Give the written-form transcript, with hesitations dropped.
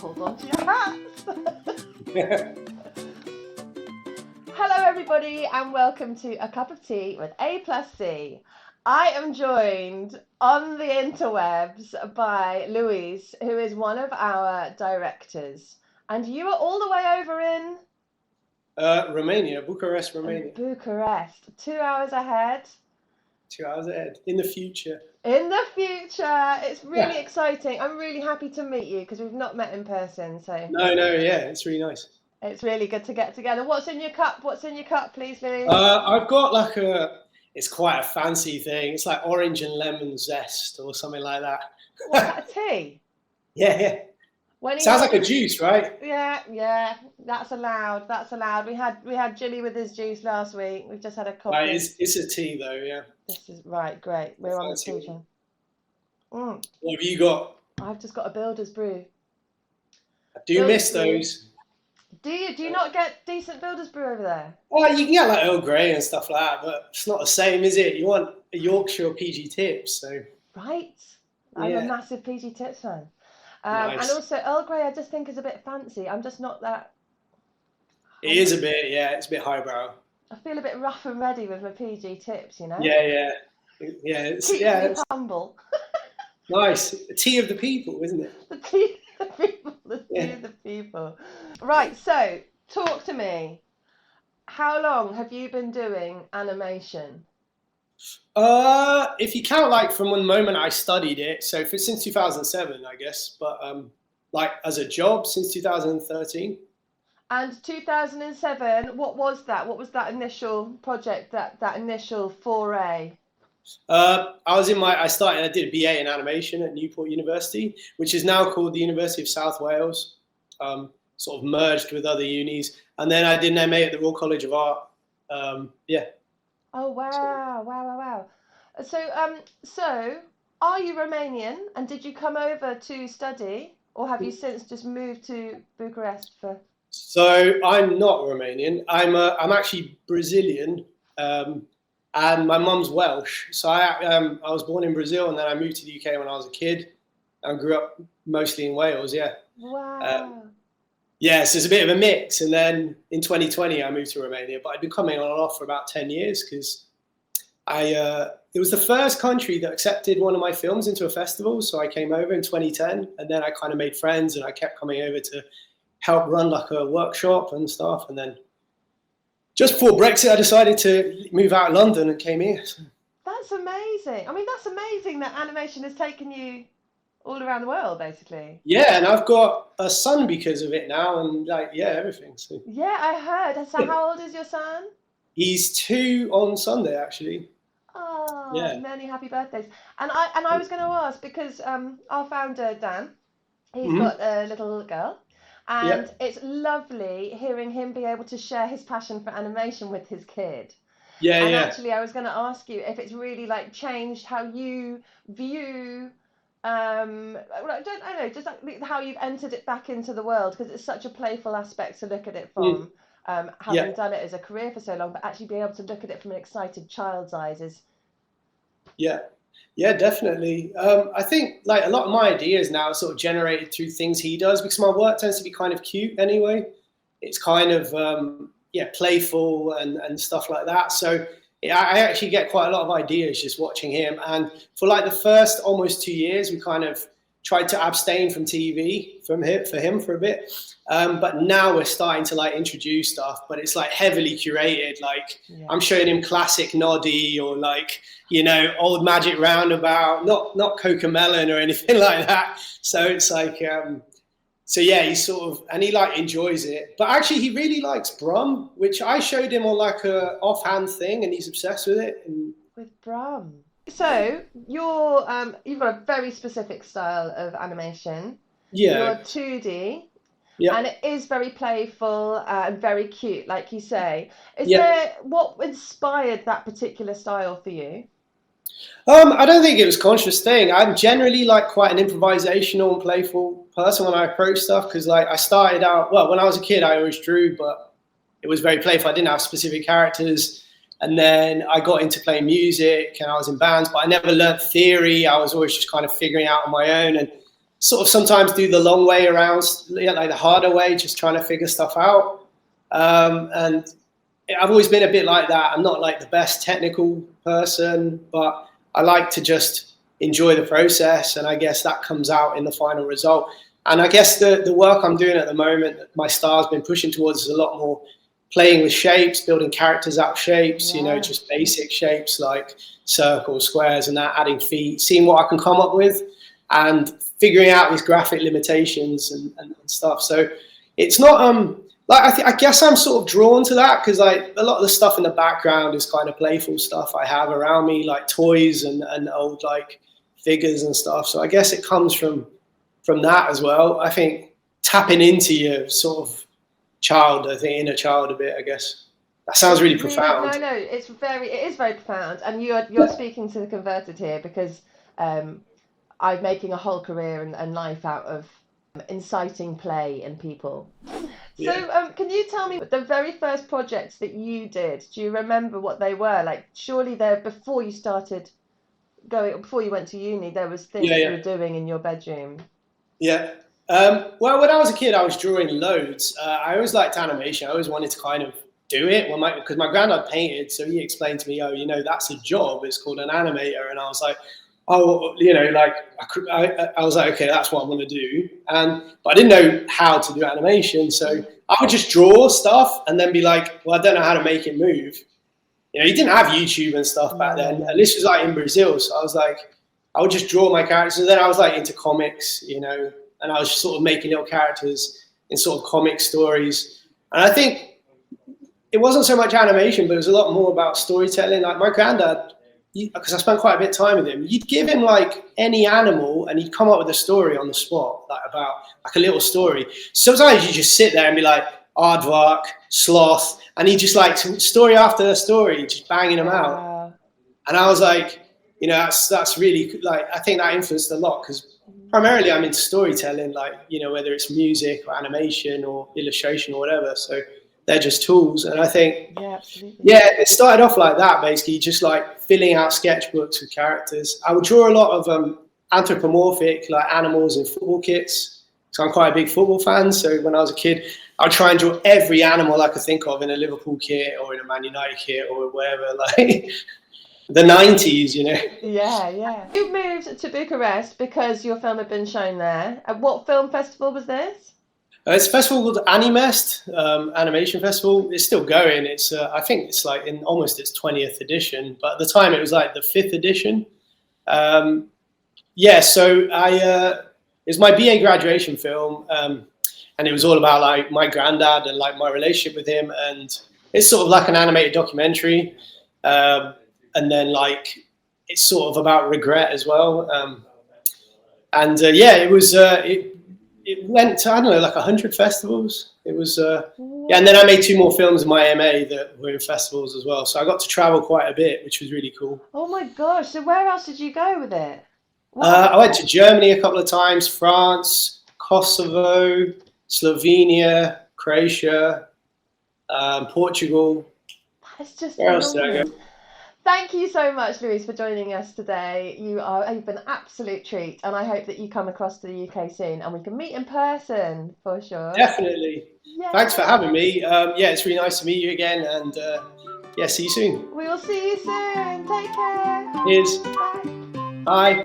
Hold on to your hats. Hello everybody and welcome to A Cup of Tea with A plus C. I am joined on the interwebs by Luiz, who is one of our directors. And you are all the way over in? Romania, Bucharest, Romania. Bucharest, 2 hours ahead. 2 hours ahead, in the future. In the future, it's really exciting. I'm really happy to meet you because we've not met in person. So No, yeah, it's really nice. It's really good to get together. What's in your cup? What's in your cup, please, Luiz? I've got like it's quite a fancy thing. It's like orange and lemon zest or something like that. What's that, a tea? Yeah. Sounds like a juice, right? Yeah, that's allowed. That's allowed. We had Jimmy with his juice last week. We've just had a coffee. Right, it's a tea though, yeah. This is right, great. We're on the tea train. What have you got? I've just got a builder's brew. I do miss those. Do you not get decent builder's brew over there? Well, you can get like Earl Grey and stuff like that, but it's not the same, is it? You want a Yorkshire or PG Tips, so. Right. I'm a massive PG Tips fan. Nice. And also Earl Grey I just think is a bit fancy. I'm just not that. It is a bit, yeah, it's a bit highbrow. I feel a bit rough and ready with my PG Tips, you know? Yeah. Keeps me humble. Nice. The tea of the people, isn't it? The tea of the people. The tea of the people. Right, so talk to me. How long have you been doing animation? If you count like from the moment I studied it, so since 2007, I guess, but like as a job since 2013. And 2007, what was that? What was that initial project, that initial foray? I did a BA in animation at Newport University, which is now called the University of South Wales, sort of merged with other unis. And then I did an MA at the Royal College of Art. Oh, wow. So are you Romanian and did you come over to study or have you since just moved to Bucharest for? So I'm not Romanian. I'm actually Brazilian. And my mum's Welsh. So I was born in Brazil and then I moved to the UK when I was a kid and grew up mostly in Wales, yeah. Wow. So it's a bit of a mix. And then in 2020, I moved to Romania, but I'd been coming on and off for about 10 years because it was the first country that accepted one of my films into a festival. So I came over in 2010 and then I kind of made friends and I kept coming over to help run like a workshop and stuff. And then just before Brexit, I decided to move out of London and came here. That's amazing. I mean, that's amazing that animation has taken you all around the world, basically. Yeah, and I've got a son because of it now, and everything. So. Yeah, I heard. So how old is your son? He's 2 on Sunday, actually. Oh, yeah. Many happy birthdays. And I was going to ask because our founder Dan, he's got a little girl. And it's lovely hearing him be able to share his passion for animation with his kid. Actually, I was going to ask you if it's really like changed how you view, I don't know, just like how you've entered it back into the world because it's such a playful aspect to look at it from, having done it as a career for so long, but actually being able to look at it from an excited child's eyes is. Yeah, definitely. I think like a lot of my ideas now are sort of generated through things he does because my work tends to be kind of cute anyway. It's kind of, playful and stuff like that. So I actually get quite a lot of ideas just watching him. And for like the first almost 2 years, we kind of tried to abstain from TV for him for a bit. But now we're starting to like introduce stuff, but it's like heavily curated. Like I'm showing him classic Noddy or like, old Magic Roundabout, not Cocomelon or anything like that. So it's like, he's sort of, and he like enjoys it. But actually he really likes Brum, which I showed him on like a offhand thing and he's obsessed with it. With Brum. So you've got a very specific style of animation. Yeah. You're 2D. Yeah. And it is very playful and very cute, like you say. Is there what inspired that particular style for you? I don't think it was a conscious thing. I'm generally like quite an improvisational and playful person when I approach stuff because like I started out, when I was a kid, I always drew, but it was very playful. I didn't have specific characters. And then I got into playing music and I was in bands, but I never learned theory. I was always just kind of figuring out on my own. And sort of sometimes do the long way around, like the harder way, just trying to figure stuff out. And I've always been a bit like that. I'm not like the best technical person, but I like to just enjoy the process. And I guess that comes out in the final result. And I guess the work I'm doing at the moment, my style's been pushing towards is a lot more playing with shapes, building characters out of shapes, you know, just basic shapes like circles, squares and that, adding feet, seeing what I can come up with and figuring out these graphic limitations and stuff. So it's not, like, I guess I'm sort of drawn to that because like a lot of the stuff in the background is kind of playful stuff I have around me, like toys and old like figures and stuff. So I guess it comes from that as well. I think tapping into your sort of child, I think inner child a bit, I guess. That sounds really profound. No, it is very profound. And you're speaking to the converted here because I'm making a whole career and life out of inciting play in people. So can you tell me the very first projects that you did? Do you remember what they were? Like surely before you went to uni, there was things you were doing in your bedroom. Yeah. Well, when I was a kid, I was drawing loads. I always liked animation. I always wanted to kind of do it because my granddad painted. So he explained to me, oh, you know, that's a job. It's called an animator. And I was like, oh, you know, like I was like, okay, that's what I'm going to do. But I didn't know how to do animation. So I would just draw stuff and then be like, well, I don't know how to make it move. You know, you didn't have YouTube and stuff back then. And this was like in Brazil. So I was like, I would just draw my characters. And then I was like into comics, you know, and I was sort of making little characters in sort of comic stories. And I think it wasn't so much animation, but it was a lot more about storytelling. Like my granddad, because I spent quite a bit of time with him, you'd give him like any animal and he'd come up with a story on the spot, like about like a little story. Sometimes you just sit there and be like, aardvark, sloth, and he just like story after story, just banging them out. And I was like, you know, that's really like, I think that influenced a lot because primarily I'm into storytelling, like, you know, whether it's music or animation or illustration or whatever. So they're just tools. And I think, it started off like that, basically, just like filling out sketchbooks with characters. I would draw a lot of anthropomorphic, like animals in football kits. So I'm quite a big football fan. So when I was a kid, I'd try and draw every animal I could think of in a Liverpool kit or in a Man United kit or whatever, like the 90s, you know. Yeah. You moved to Bucharest because your film had been shown there. At what film festival was this? It's a festival called Animest, Animation Festival. It's still going. It's I think it's like in almost its 20th edition, but at the time it was like the 5th edition. So it was my BA graduation film, and it was all about like my granddad and like my relationship with him, and it's sort of like an animated documentary, and then like it's sort of about regret as well. It was. It went to, I don't know, like 100 festivals. It was, and then I made 2 more films in my MA that were in festivals as well. So I got to travel quite a bit, which was really cool. Oh my gosh. So where else did you go with it? I went to Germany a couple of times, France, Kosovo, Slovenia, Croatia, Portugal. That's just where else did I go? Thank you so much, Luiz, for joining us today. You've been an absolute treat, and I hope that you come across to the UK soon and we can meet in person for sure. Definitely. Yeah. Thanks for having me. It's really nice to meet you again, and see you soon. We will see you soon. Take care. Cheers. Bye. Bye.